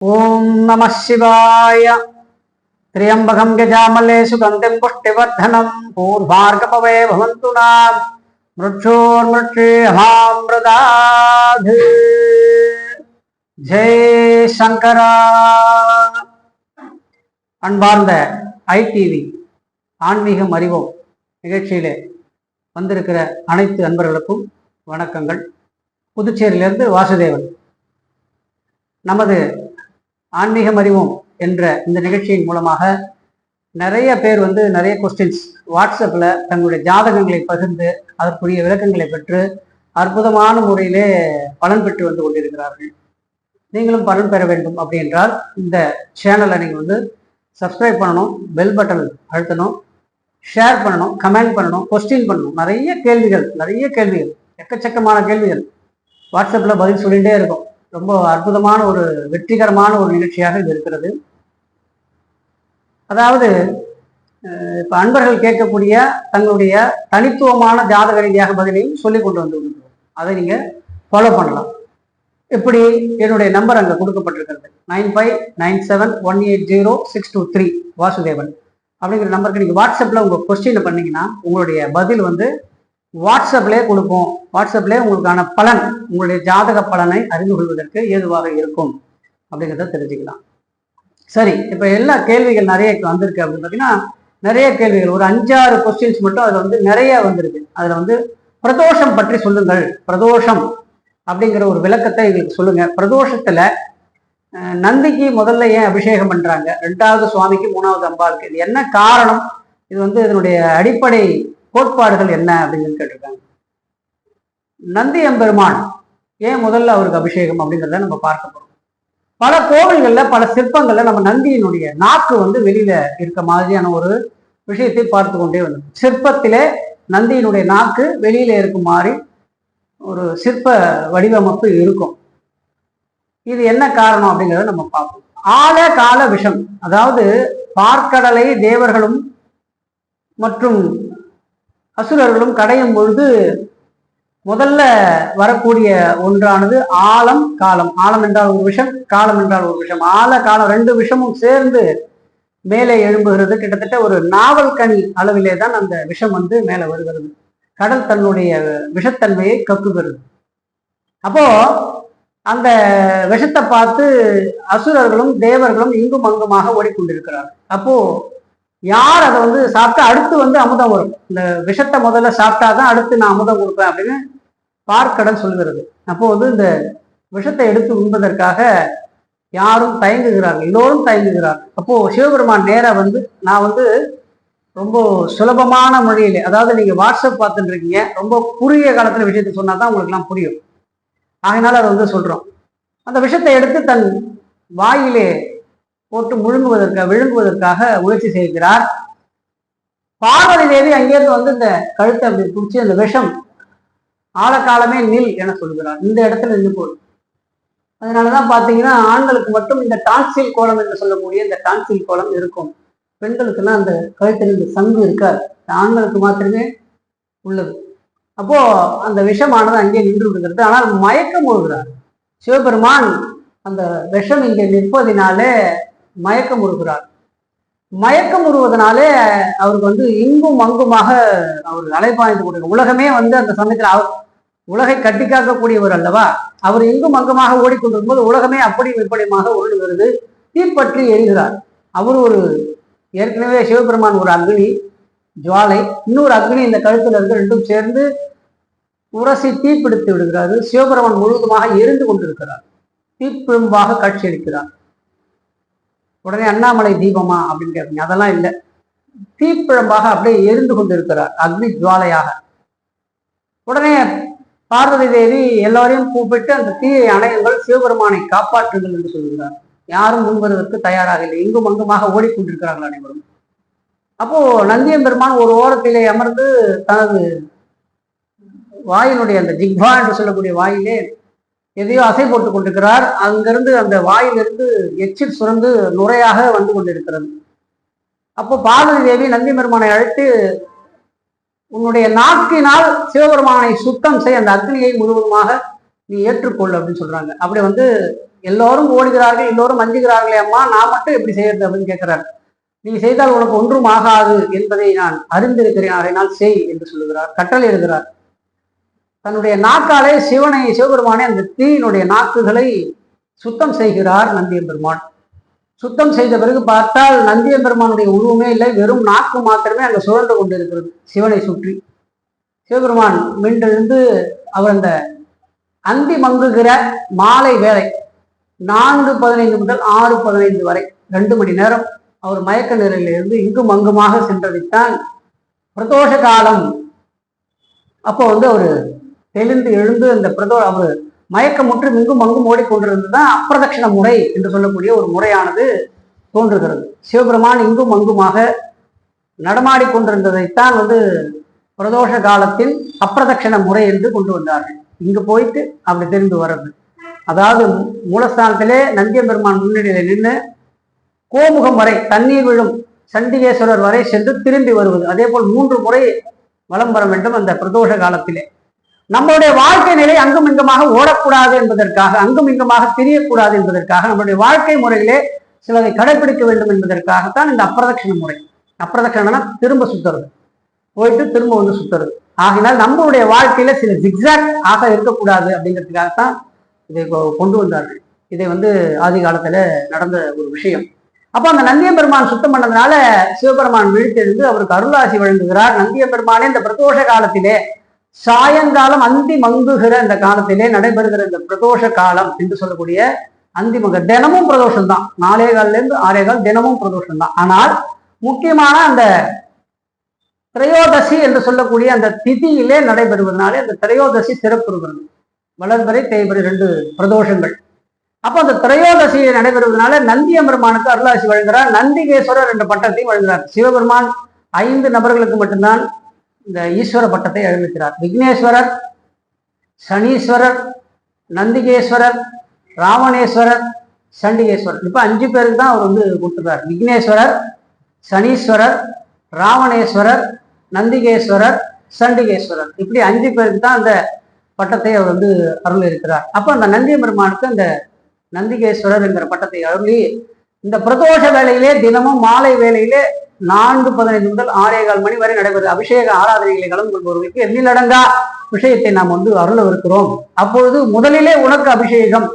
ओम नमः शिवाय। त्र्यंबकं यजामहे सुगंधिं पुष्टिवर्धनं पूर्वार्कपवे भवन्तु नाम मृक्षोर्मृक्षेहामृतात्। जय शंकरा। அன்பார்ந்த ஐடிவி ஆன்மீகம் அறிவோம் நிகழ்ச்சியிலே வந்திருக்கிற அனைத்து அன்பர்களுக்கும் வணக்கங்கள். புதுச்சேரியிலிருந்து வாசுதேவன். நமது ஆன்மீகம் அறிவோம் என்ற இந்த நிகழ்ச்சியின் மூலமாக நிறைய பேர் நிறைய கொஸ்டின்ஸ் வாட்ஸ்அப்பில் தங்களுடைய ஜாதகங்களை பகிர்ந்து அதற்குரிய விளக்கங்களை பெற்று அற்புதமான முறையிலே பலன் பெற்று வந்து கொண்டிருக்கிறார்கள். நீங்களும் பலன் பெற வேண்டும் அப்படி என்றால் இந்த சேனலை நீங்கள் சப்ஸ்கிரைப் பண்ணணும், பெல் பட்டன் அழுத்தணும், ஷேர் பண்ணணும், கமெண்ட் பண்ணணும், கொஸ்டின் பண்ணணும். நிறைய கேள்விகள் எக்கச்சக்கமான கேள்விகள் வாட்ஸ்அப்பில் பதில் சொல்லிகிட்டே இருக்கும். ரொம்ப அற்புதமான ஒரு வெற்றிகரமான ஒரு நிகழ்ச்சியாக இது இருக்கிறது. அதாவது இப்போ அன்பர்கள் கேட்கக்கூடிய தங்களுடைய தனித்துவமான ஜாதக ரீதியாக பதிலையும் சொல்லி கொண்டு வந்து அதை நீங்கள் ஃபாலோ பண்ணலாம். இப்படி என்னுடைய நம்பர் அங்கே கொடுக்கப்பட்டிருக்கிறது 9597180623 வாசுதேவன் அப்படிங்கிற நம்பருக்கு நீங்கள் வாட்ஸ்அப்பில் உங்கள் கொஸ்டினை பண்ணிங்கன்னா உங்களுடைய பதில் வாட்ஸ்அப்லேயே கொடுப்போம். வாட்ஸ்அப்லேயே உங்களுக்கான பலன், உங்களுடைய ஜாதக பலனை அறிந்து கொள்வதற்கு ஏதுவாக இருக்கும் அப்படிங்கிறத தெரிஞ்சுக்கலாம். சரி, இப்போ எல்லா கேள்விகள் நிறைய வந்திருக்கு அப்படின்னு பார்த்தீங்கன்னா நிறைய கேள்விகள் ஒரு 5-6 கொஸ்டின்ஸ் மட்டும் அதில் நிறைய வந்திருக்கு. அதில் பிரதோஷம் பற்றி சொல்லுங்கள், பிரதோஷம் அப்படிங்கிற ஒரு விளக்கத்தை எங்களுக்கு சொல்லுங்க. பிரதோஷத்துல நந்திக்கு முதல்ல ஏன் அபிஷேகம் பண்றாங்க, 2வது சுவாமிக்கு 3வது அம்பாளுக்கு, இது என்ன காரணம், இது இதனுடைய அடிப்படை கோட்பாடுகள் என்ன அப்படின்னு கேட்டிருக்காங்க. நந்தி எம்பெருமான் ஏன் முதல்ல அவருக்கு அபிஷேகம் அப்படிங்கிறத நம்ம பார்க்க போறோம். பல கோவில்கள்ல பல சிற்பங்கள்ல நம்ம நந்தியினுடைய நாக்கு வெளியில இருக்க மாதிரியான ஒரு விஷயத்தை பார்த்து கொண்டே வந்தோம். சிற்பத்திலே நந்தியினுடைய நாக்கு வெளியில இருக்கும் மாதிரி ஒரு சிற்ப வடிவமைப்பு இருக்கும். இது என்ன காரணம் அப்படிங்கிறத நம்ம பார்ப்போம். ஆழ கால விஷம், அதாவது பார்க்கடலை தேவர்களும் மற்றும் அசுரர்களும் கடையும் பொழுது முதல்ல வரக்கூடிய ஒன்றானது ஆழம் காலம். ஆழம் என்றால் ஒரு விஷம், காலம் என்றால் ஒரு விஷம். ஆழ காலம் 2 விஷமும் சேர்ந்து மேலே எழும்புகிறது. கிட்டத்தட்ட ஒரு நாவல் கனி அளவிலே தான் அந்த விஷம் மேலே வருகிறது. கடல் தன்னுடைய விஷத்தன்மையை கக்குகிறது. அப்போ அந்த விஷத்தை பார்த்து அசுரர்களும் தேவர்களும் இங்கும் அங்குமாக ஓடிக்கொண்டிருக்கிறார்கள். அப்போ யார் அதை சாப்பிட்டா அடுத்து அமுதம் வரும், இந்த விஷத்தை முதல்ல சாப்பிட்டாதான் அடுத்து நான் அமுதம் கொடுப்பேன் அப்படின்னு பார்க்கடல் சொல்கிறது. அப்போ இந்த விஷத்தை எடுத்து உண்பதற்காக யாரும் தயங்குகிறார்கள், எல்லோரும் தயங்குகிறார்கள். அப்போ சிவபெருமான் நேரா நான் ரொம்ப சுலபமான மொழியிலே, அதாவது நீங்க வாட்ஸ்அப் பார்த்துட்டு இருக்கீங்க, ரொம்ப குறுகிய காலத்துல விஷயத்தை சொன்னாதான் உங்களுக்கு எல்லாம் புரியும். ஆகினால அதை சொல்றோம். அந்த விஷயத்தை எடுத்து தன் வாயிலே போட்டு விழுங்குவதற்காக முயற்சி செய்கிறார். பார்வதி தேவி அங்கேயிருந்து இந்த கழுத்தை அப்படி பிடிச்சி அந்த விஷம் ஆழக்காலமே நில் என சொல்கிறார். இந்த இடத்துல நின்று போடும். அதனாலதான் பாத்தீங்கன்னா ஆண்களுக்கு மட்டும் இந்த டான்சில் கோலம் என்று சொல்லக்கூடிய இந்த டான்சில் கோலம் இருக்கும். பெண்களுக்கெல்லாம் அந்த கழுத்தில் இந்த சங்கு இருக்காது, ஆண்களுக்கு மாத்திரமே உள்ளது. அப்போ அந்த விஷமானது அங்கே நின்று விடுகிறது. ஆனால் மயக்கம் உறுகிறார் சிவபெருமான். அந்த விஷம் இங்கே நிற்பதினாலே மயக்கம் உறுகிறார். மயக்கம் உருவதனாலே அவருக்கு இங்கும் அங்குமாக அவர் அலைப்பாய்ந்து கொடுக்க, உலகமே அந்த சமயத்தில் அவர் உலகை கட்டி காக்கக்கூடியவர் அல்லவா, அவர் இங்கும் அங்குமாக ஓடிக்கொண்டிருக்கும் போது உலகமே அப்படி இப்படியுமாக உருளுகிறது. தீப்பற்றி எரிகிறார். அவர் ஏற்கனவே சிவபெருமான் ஒரு அக்னி ஜுவாலை, இன்னொரு அக்னி இந்த கழுத்துல இருந்து 2ம் சேர்ந்து உரசி தீப்பிடித்து விடுகிறாரு. சிவபெருமான் முழுவதுமாக எரிந்து கொண்டிருக்கிறார், தீப்பிழம்பாக காட்சியளிக்கிறார். உடனே அண்ணாமலை தீபமா அப்படின்னு கேட்பீங்க, அதெல்லாம் இல்லை, தீப்பிழம்பாக அப்படியே எரிந்து கொண்டிருக்கிறார், அக்னி ஜுவாலையாக. உடனே பார்வதி தேவி எல்லாரையும் கூப்பிட்டு அந்த தீயை அணையுங்கள், சிவபெருமானை காப்பாற்றுங்கள் என்று சொல்கிறார். யாரும் முன்வருவதற்கு தயாராக இல்லை, இங்கும் அங்குமாக ஓடிக்கொண்டிருக்கிறார்கள் அனைவரும். அப்போ நந்தியம்பெருமான் ஒரு ஓரத்திலே அமர்ந்து தனது வாயினுடைய அந்த ஜிக்வா என்று சொல்லக்கூடிய வாயிலே எதையோ அசை போட்டுக் கொண்டிருக்கிறார். அங்கிருந்து அந்த வாயிலிருந்து எச்சில் சுரந்து நுரையாக வந்து கொண்டிருக்கிறது. அப்போ பார்வதி தேவி நந்தியம்பெருமானை அழைத்து, உன்னுடைய நாக்கினால் சிவபெருமானை சுத்தம் செய், அந்த அக்னியை முழுவதுமாக நீ ஏற்றுக்கொள் அப்படின்னு சொல்றாங்க. அப்படி எல்லோரும் ஓடுகிறார்கள், எல்லோரும் அஞ்சுகிறார்களே அம்மா, நான் மட்டும் எப்படி செய்யறது அப்படின்னு கேட்கிறார். நீ செய்தால் உனக்கு ஒன்றும் ஆகாது என்பதை நான் அறிந்திருக்கிறேன், அதனால் செய் என்று சொல்லுகிறார், கட்டளை எழுதுகிறார். தன்னுடைய நாக்காலே சிவபெருமானே அந்த தீயினுடைய நாக்குகளை சுத்தம் செய்கிறார் நந்தியம்பெருமான். சுத்தம் செய்த பிறகு பார்த்தால் நந்தியம்பெருமானுடைய உருவமே இல்லை, வெறும் நாக்கு மாத்திரமே அங்கே சுழன்று கொண்டிருக்கிறது சிவனை சுற்றி. சிவபெருமான் மீண்டெழுந்து அவர் அந்த அந்தி மங்குகிற மாலை வேலை 4:15 முதல் 6:15 வரை 2 மணி நேரம் அவர் மயக்க நிலையிலிருந்து இங்கும் அங்குமாக சென்றதைத்தான் பிரதோஷ காலம். அப்போ அவர் தெளிந்து எழுந்து அந்த அவர் மயக்கமுற்று இங்கும் அங்கும் ஓடிக்கொண்டிருந்ததுதான் அப்பிரதட்சண முறை என்று சொல்லக்கூடிய ஒரு முறையானது தோன்றுகிறது. சிவபெருமான் இங்கும் அங்குமாக நடமாடிக்கொண்டிருந்ததைத்தான் பிரதோஷ காலத்தில் அப்பிரதட்சண முறை என்று கொண்டு வந்தார்கள். இங்கு போயிட்டு அப்படி தெரிந்து வர்றது, அதாவது மூலஸ்தானத்திலே நந்தியம்பெருமான் முன்னணியில நின்று கோமுகம் வரை தண்ணீர் விழும் சண்டிகேஸ்வரர் வரை சென்று திரும்பி வருவது, அதே போல் 3 முறை வலம் வர வேண்டும் அந்த பிரதோஷ காலத்திலே. நம்மளுடைய வாழ்க்கை நிலை அங்கும் இங்குமாக ஓடக்கூடாது என்பதற்காக, அங்கும் இங்குமாக திரியக்கூடாது என்பதற்காக, நம்மளுடைய வாழ்க்கை முறையிலே சிலரை கடைபிடிக்க வேண்டும் என்பதற்காகத்தான் இந்த அப்பிரதட்சண முறை. அப்பிரதட்சணம்னா திரும்ப சுத்துறது, போயிட்டு திரும்ப சுத்துறது. ஆகினால் நம்மளுடைய வாழ்க்கையில சில ஜிக்ஸாக்ட் ஆக இருக்கக்கூடாது அப்படிங்கிறதுக்காகத்தான் இதை கொண்டு வந்தார்கள். இதை ஆதி காலத்துல நடந்த ஒரு விஷயம். அப்போ அந்த நந்தியம்பெருமான் சுத்தம் பண்ணதுனால சிவபெருமான் விழித்தெழுந்து அவருக்கு அருளாசி வழங்குகிறார். நந்தியம்பெருமானே இந்த பிரதோஷ காலத்திலே சாயங்காலம் அந்தி மங்குகிற இந்த காலத்திலே நடைபெறுகிற இந்த பிரதோஷ காலம் என்று சொல்லக்கூடிய அந்திமங்க தினமும் பிரதோஷம் தான், 4:15 6:15 தினமும் பிரதோஷம் தான். ஆனால் முக்கியமான அந்த திரையோதசி என்று சொல்லக்கூடிய அந்த திதியிலே நடைபெறுவதனாலே அந்த திரையோதசி சிறப்புறுகிறது. வளர்பறை தேய்பறை 2 பிரதோஷங்கள். அப்போ அந்த திரையோதசியை நடைபெறுவதனால நந்தியம்பெருமானுக்கு அருளாசி வழங்குகிறார். நந்திகேஸ்வரர் என்ற பட்டத்தையும் வழங்குகிறார். சிவபெருமான் 5 நபர்களுக்கு மட்டும்தான் இந்த ஈஸ்வர பட்டத்தை அறிவிக்கிறார். விக்னேஸ்வரர், சனீஸ்வரர், நந்திகேஸ்வரர், ராவணேஸ்வரர், சண்டிகேஸ்வரர். இப்ப 5 பேருக்கு தான் அவர் கொடுத்துருக்கார். விக்னேஸ்வரர், சனீஸ்வரர், ராவணேஸ்வரர், நந்திகேஸ்வரர், சண்டிகேஸ்வரர், இப்படி 5 பேருக்கு தான் அந்த பட்டத்தை அவர் அருள் இருக்கிறார். அப்போ அந்த நந்தியம்பெருமானுக்கு அந்த நந்திகேஸ்வரர் என்கிற பட்டத்தை அருளி இந்த பிரதோஷ வேளையிலே தினமும் மாலை வேளையிலே 4:15 முதல் 6:15 மணி வரை நடைபெறும் அபிஷேக ஆராதனைகளை கலந்து கொள்பவர்களுக்கு எண்ணிலடங்கா விஷயத்தை நாம் அருளவிருக்கிறோம். அப்பொழுது முதலிலே உனக்கு அபிஷேகம்,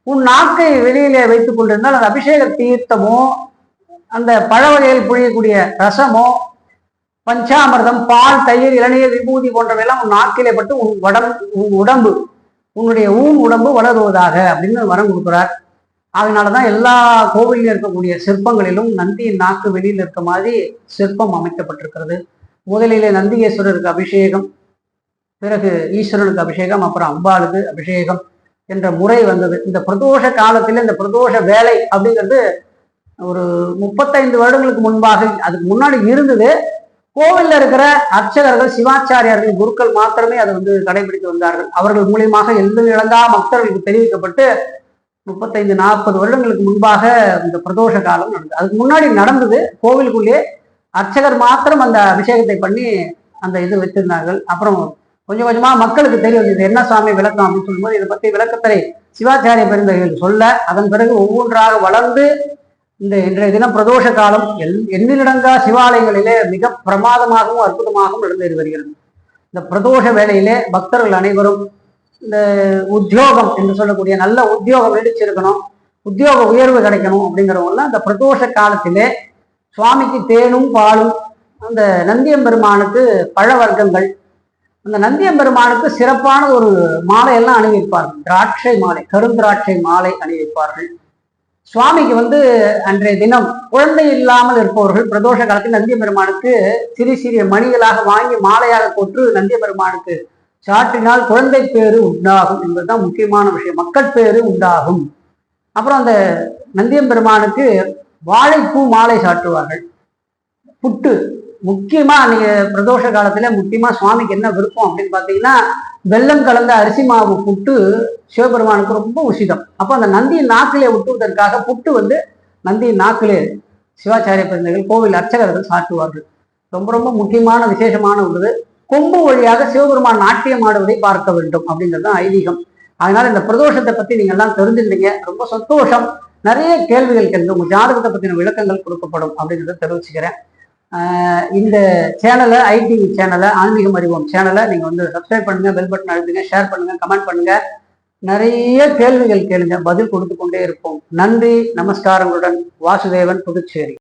உன் நாக்கை வெளியிலே வைத்துக் கொண்டிருந்தால் அந்த அபிஷேக தீர்த்தமோ அந்த பழ வகையில் புழியக்கூடிய ரசமோ பஞ்சாமிர்தம், பால், தயிர், இளநீர், விபூதி போன்றவையெல்லாம் உன் நாக்கிலே பட்டு உன் உடம்பு உன்னுடைய உடம்பு வளருவதாக அப்படின்னு வரம் கொடுக்குறார். அதனாலதான் எல்லா கோவிலில் இருக்கக்கூடிய சிற்பங்களிலும் நந்தியின் நாக்கு வெளியில் இருக்க மாதிரி சிற்பம் அமைக்கப்பட்டிருக்கிறது. முதலிலே நந்திகேஸ்வரருக்கு அபிஷேகம், பிறகு ஈஸ்வரனுக்கு அபிஷேகம், அப்புறம் அம்பாளுக்கு அபிஷேகம் என்ற முறை வந்தது. இந்த பிரதோஷ காலத்தில் இந்த பிரதோஷ வேலை அப்படிங்கிறது ஒரு 35 வருடங்களுக்கு முன்பாக, அதுக்கு முன்னாடி இருந்தது. கோவில்ல இருக்கிற அர்ச்சகர்கள், சிவாச்சாரியார்கள், குருக்கள் மாத்திரமே அதை கடைபிடித்து வந்தார்கள். அவர்கள் மூலியமாக இழந்தா பக்தர்களுக்கு தெரிவிக்கப்பட்டு 35-40 வருடங்களுக்கு முன்பாக இந்த பிரதோஷ காலம் நடந்தது. அதுக்கு முன்னாடி நடந்தது கோவிலுக்குள்ளே அர்ச்சகர் மாத்திரம் அந்த அபிஷேகத்தை பண்ணி அந்த இது வச்சிருந்தார்கள். அப்புறம் கொஞ்சம் கொஞ்சமா மக்களுக்கு தெரியும் இது என்ன சாமி விளக்கம் அப்படின்னு சொல்லும்போது இதை பத்தி விளக்கத்தை சிவாச்சாரிய பெருந்தகைகள் சொல்ல, அதன் பிறகு ஒவ்வொன்றாக வளர்ந்து இந்த இன்றைய தினம் பிரதோஷ காலம் எண்ணிலடங்கா சிவாலயங்களிலே மிக பிரமாதமாகவும் அற்புதமாகவும் நடந்து வருகிறது. இந்த பிரதோஷ வேளையிலே பக்தர்கள் அனைவரும் இந்த உத்தியோகம் என்று சொல்லக்கூடிய நல்ல உத்தியோகம் நீடிச்சிருக்கணும், உத்தியோக உயர்வு கிடைக்கணும் அப்படிங்கிறவங்கலாம் இந்த பிரதோஷ காலத்திலே சுவாமிக்கு தேனும் பாலும், அந்த நந்தியம்பெருமானுக்கு பழ வர்க்கங்கள், அந்த நந்தியம்பெருமானுக்கு சிறப்பான ஒரு மாலையெல்லாம் அணிவிப்பார்கள். திராட்சை மாலை, கருந்திராட்சை மாலை அணிவிப்பார்கள். சுவாமிக்கு அன்றைய தினம் குழந்தை இல்லாமல் இருப்பவர்கள் பிரதோஷ காலத்தில் நந்தியம்பெருமானுக்கு சிறிய சிறிய மணிகளாக வாங்கி மாலையாக கொற்று நந்தியம்பெருமானுக்கு சாற்றினால் குழந்தை பேரு உண்டாகும் என்பதுதான் முக்கியமான விஷயம். மக்கள் பேரு உண்டாகும். அப்புறம் அந்த நந்தியம்பெருமானுக்கு வாழைப்பூ மாலை சாற்றுவார்கள். புட்டு முக்கியமா நீங்க பிரதோஷ காலத்துல முக்கியமா சுவாமிக்கு என்ன விருப்பம் அப்படின்னு பாத்தீங்கன்னா, வெல்லம் கலந்த அரிசி மாவு புட்டு சிவபெருமானுக்கு ரொம்ப உசிதம். அப்போ அந்த நந்தியின் நாக்கிலே விட்டுவதற்காக புட்டு நந்தியின் நாக்கிலே சிவாச்சாரிய பெருந்தகைகள், கோவில் அர்ச்சகர்கள் சாட்டுவார்கள். ரொம்ப ரொம்ப முக்கியமான விசேஷமான உள்ளது. கொம்பு வழியாக சிவபெருமான் நாட்டியம் ஆடுவதை பார்க்க வேண்டும் அப்படிங்கிறது தான் ஐதீகம். அதனால இந்த பிரதோஷத்தை பத்தி நீங்க எல்லாம் தெரிஞ்சுக்கிட்டீங்க, ரொம்ப சந்தோஷம். நிறைய கேள்விகள் கேளுங்க, உங்க ஜாதகத்தை பத்தின விளக்கங்கள் கொடுக்கப்படும் அப்படிங்கிறத தெரிவிச்சுக்கிறேன். இந்த சேனலை, ஐடிவி சேனலை, ஆன்மீகம் அறிவோம் சேனலை நீங்க வந்து சப்ஸ்கிரைப் பண்ணுங்க, பெல் பட்டன் அழுத்துங்க, ஷேர் பண்ணுங்க, கமெண்ட் பண்ணுங்க. நிறைய கேள்விகள் கேளுங்க, பதில் கொடுத்து கொண்டே இருப்போம். நன்றி, நமஸ்காரங்களுடன் வாசுதேவன், புதுச்சேரி.